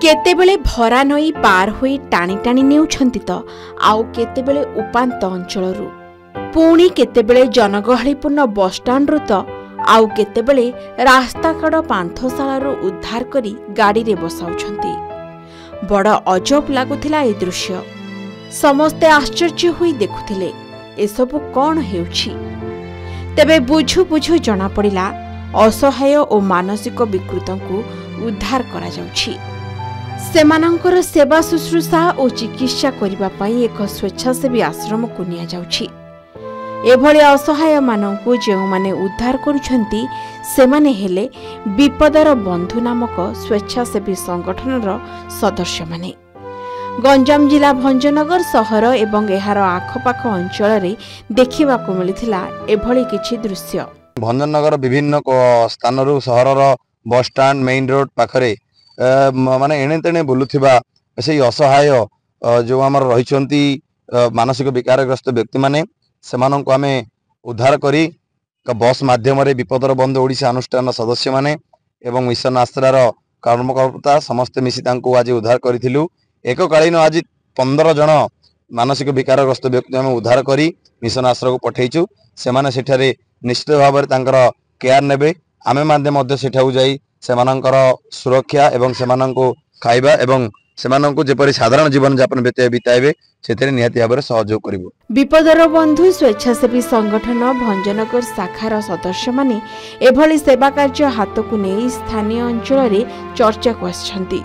केतेबेले भरा नई पार होई टाणी टाणी नेउछंती त आउ केतेबेले उपांत अंचलरू पुणी केतेबेले जनगहलीपूर्ण बसस्टाण्डरू त आउ केतेबेले रास्ताकड़ पांथशालारू उद्धार करी गाड़ी रे बसाउछंती। बड़ अजब लागुथिला ए दृश्य। समस्ते आश्चर्य होई देखुथिले एसबु कौन हेउछि। तेबे बुझु बुझु जना पड़िला असहाय और मानसिक विकृतंकु उद्धार करा जाउछि। सेमानंकर सेवा शुश्रूषा और चिकित्सा करिबा पई एक स्वेच्छासेवी आश्रम को निया जाउछि। एभली असहाय मानंकु जेउ माने उद्धार करूछंती सेमाने हेले विपदर बंधु नामक स्वेच्छासेवी संगठनर सदस्य माने। गंजाम जिला भंजनगर सहर एवं एहार आखपाख अंचल रे देखिबा को मिलिथिला एभली किछि दृश्य। भंजनगर विभिन्न स्थानरू सहरर बस स्टाण्ड मेन रोड पाखरे माने एणे तेणे बुलुथिबा से असहाय जो आमर रहिछंती मानसिक विकारग्रस्त व्यक्ति माने सेमानंको आमे उद्धार करी बस माध्यम रे विपदर बंधु ओडिशा अनुष्ठान सदस्य माने एवं मिशन आश्रार कर्मकर्ता समस्त मिसी तांको आज उद्धार करिथिलु। एककालीन आज 15 जन मानसिक विकारग्रस्त व्यक्ति आमे उद्धार करी मिशन आश्रय को पठेइछु। सेमाने सेठारे निश्चित भाव में तांकर केयर नेबे। आमे माध्यम मध्य सेठाउ जाई सेमानंकर सुरक्षा एवं सेमानंको खाइबा एवं सेमानंको जेपरि साधारण जीवन यापन बिताइबे सेतेरे निहाती भाव सहयोग करिवो। विपदर बंधु स्वेच्छासेवी संगठन भंजनगर शाखार सदस्य माने एभली सेवा कार्य हाथ को नहीं स्थानीय अंचल रे चर्चा को आछंती।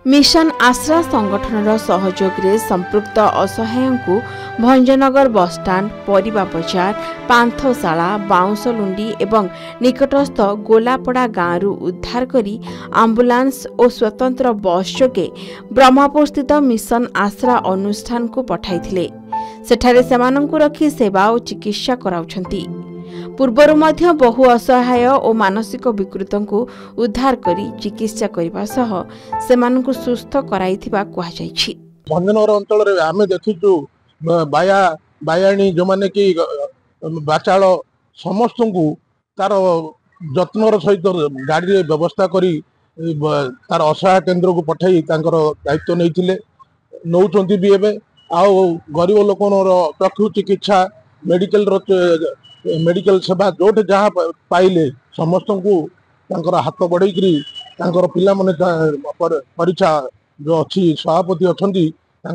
मिशन आश्रा संगठनर सहयोग रे संपृक्त असहायंकु भंजनगर बसस्टाण्ड परिबा बजार पांथशाला बाउंसलुंडी एवं निकटस्थ गोलापड़ा गाँव उद्धार करी आम्बुलांस और स्वतंत्र बस जोगे ब्रह्मपुर स्थित मिशन आश्रा अनुष्ठान को पठाइथिले। सेठारे सेमानंकु रखी सेवा और चिकित्सा कराउछंती। पूर्वरु मध्य बहु असहाय और मानसिक विकृतंकु उद्धार करी चिकित्सा करिबा सह सेमानंकु सुस्थ कराइथिबा कुहा जायछि। भंजनगर अंचल रे आमे देखिछु बाया बायाणी जो माने कि बाचाल समस्तंकु तार जत्नर सहित गाड़ी रे व्यवस्था करी तार असहाय केंद्र को पठाई तांकर दायित्व नैथिले नौचंती भी एबे। आ गरीब लोकनर चक्षु चिकित्सा मेडिकल सेवा जोटे जहाँ पाइले समस्त को हाथ बढ़ई पिला माने परीक्षा जो अच्छी सभापति अच्छा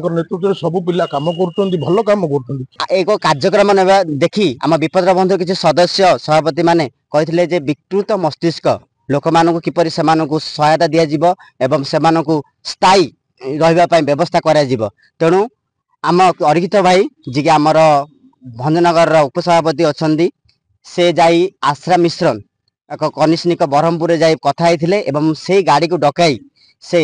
नेतृत्व सबू पिला काम कर भल काम कर एक कार्यक्रम नेबा देखी आम विपद बंधु किसी सदस्य सभापति माने कहथिले जे विकृत मस्तिष्क लोक मानकु किपरि सेमानकु सहायता दिया जिवो एवं सेमानकु स्थायी रहिबा पई व्यवस्था करा जिवो। तेणु आम अरिहित भाई जी आमर भंजनगर उपसभापति अच्छी से जाई आश्रा मिश्रण एक कनिष्ठनिक ब्रह्मपुर जाई कथा होइथिले एवं से गाड़ी को डकाई से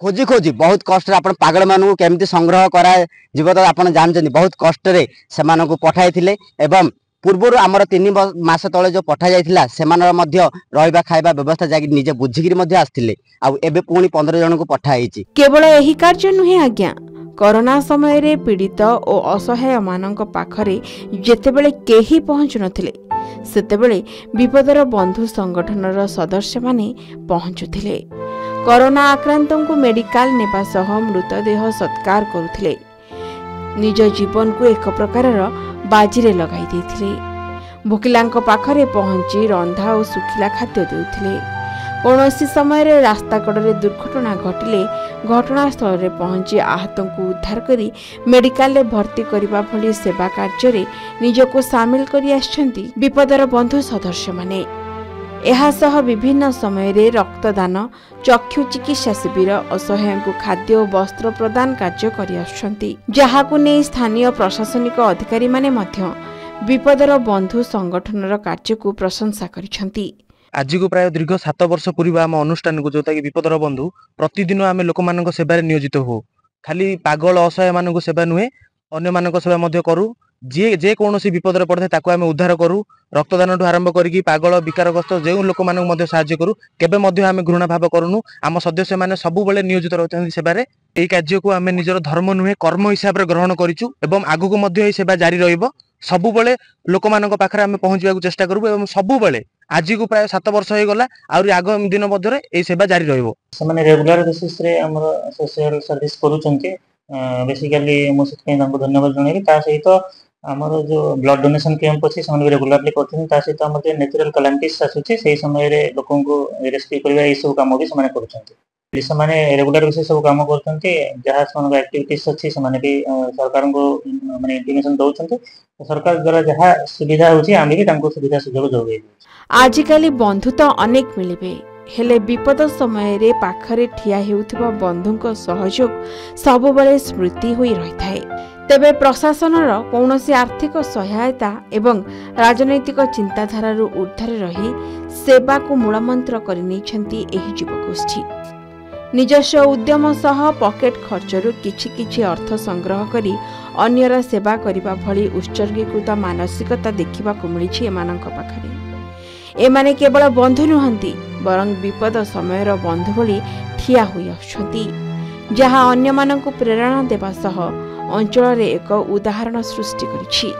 खोजी खोजी बहुत कष्ट आपण पागल मानू केमती संग्रह करा जीव तो आपण जानछन बहुत कष्ट रे सेमानकु पठाइथिले एवं पूर्वर आमर 3 मास तले जो पठा जाइथिला सेमानर मध्य रहिबा खाइबा व्यवस्था जाकी निजे बुझिगिरी मध्य आस्थिले आ एबे पुणी 15 जन को पठाइछि। केवल एही कार्य नुहे आज्ञा कोरोना समय रे पीड़ित और असहाय मानक पाखरे जेतेबेले केही पहुंचु नथिले सेतेबेले विपदर बंधु संगठनर सदस्य माने पहुंचुथिले। कोरोना आक्रांतों मेडिकल नेबा सह मृतदेह सत्कार करुथिले। निज जीवन को एक प्रकारर बाजीरे लगाई देथिले। भोकिलांक पाखरे पहुंची रंधा और सुखिला खाद्य देउथिले। कौनसी समय रे रास्ता कड़े दुर्घटना घटिले घटनास्थल रे पहुंची आहतों को उद्धार करी मेडिकल रे भर्ती करिबा भली सेवा कार्य रे निजको सामिल करी आछंती विपदर बंधु सदस्य माने। एहा सह विभिन्न समय रे रक्तदान चक्षु चिकित्सा शिविर असहाय को खाद्य और वस्त्र प्रदान कार्य करि आछंती जहाकु नै स्थानीय प्रशासनिक अधिकारी माने मध्य विपदर बंधु संगठनर कार्य को प्रशंसा करिसंती। आज को प्राय दीर्घ 7 वर्ष पूर्व आम अनुष्ठान को जोटा कि विपदर बंधु प्रतिदिन आम लोक मान सेवारे नियोजित हो। खाली पागल असहाय मान सेवा नुहे अन्य मान सेवा मध्य करू जे कौन विपदर पड़े ताको आम उद्धार करूँ। रक्तदान ठू आरंभ करी पागल विकारग्रस्त जो लोक मान साहाय्य करूँ केबे आम घृणा भाव करूँ। आम सदस्य मैंने सबुबले नियोजित रहते सेवारे। यही कार्य को आम निजर धर्म नुहे कर्म हिसाब से ग्रहण करूँ एवं आगक सेवा जारी रहिबो। सबुबले लोक मान पाखरे आम पहुँचवा चेष्टा करूँ एवं सबुबले आज को प्राय 7 वर्ष हो गला आउरी आगामी दिन मध्य ए सेवा जारी रहइबो ସେମାନେ ରେଗୁଲାର ବେସିସ୍ ରେ ଆମର ସୋସିଆଲ ସର୍ଭିସ କରୁଛନ୍ତି। ବେସିକାଲି ମୁଁ ସେଥିପାଇଁ ତାଙ୍କୁ ଧନ୍ୟବାଦ ଜଣାଇବି। ତା ସହିତ ଆମର ଯୋଉ ବ୍ଲଡ ଡୋନେସନ କ୍ୟାମ୍ପ ଅଛି ସେମାନେ ରେଗୁଲାରଲି କରୁଛନ୍ତି। ତା ସହିତ ଆମର ଯୋଉ ନ୍ୟାଚୁରାଲ କାଲାମିଟିସ୍ ଆସୁଛି ସେଇ ସମୟରେ ଲୋକଙ୍କୁ ରେସ୍କ୍ୟୁ କରିବା ଏଇ ସବୁ କାମ ବି ସେମାନେ କରୁଛନ୍ତି। ସେମାନେ ରେଗୁଲାର ବେସିସ୍ ସବୁ କାମ କରୁଛନ୍ତି। ଯାହା ସେମାନଙ୍କ ଆକ୍ଟିଭିଟିସ୍ ଅଛି ସେମାନେ ବି ସରକାରଙ୍କୁ ମାନେ ଇନ୍ଫର୍ମେସନ ଦଉଛନ୍ତି। ସରକାର ଦ୍ୱାରା ଯାହା ସୁବିଧା ହେଉଛି ଆମେ ବି ତାଙ୍କୁ ସୁବିଧା ସୁଯୋଗ ଯୋଗାଇ ଦେଉଛୁ। आजिकाली बंधु तो अनेक मिलिबे हेले विपद समय रे पाखरे ठिया हेउथिबा बंधुक सहयोग सबुबले स्मृति होई रहिथाय। तेबे प्रशासनर कौनसी आर्थिक सहायता एवं राजनैतिक चिंताधारा ऊर्ध्वरे रही सेवा को मूलमंत्र करिनेछंती एही युवगोष्ठी। निजस्व उद्यम सह पकेट खर्चरु किछि किछि अर्थ संग्रह करी अन्यर सेवा करिबा भली उत्सर्गीकृत मानसिकता देखिबाकु मिलिछि एमानंक पाखरे। एमाने केवल बंधु नुहंती बरं विपद समयर बंधु भली ठिया होई आछंती जहा अन्य मानंकु प्रेरणा देबा सह अंचल रे एक उदाहरण सृष्टि करिछि।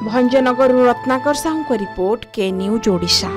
भंजनगर रत्नाकर साहू को रिपोर्ट के न्यूज ओडिशा।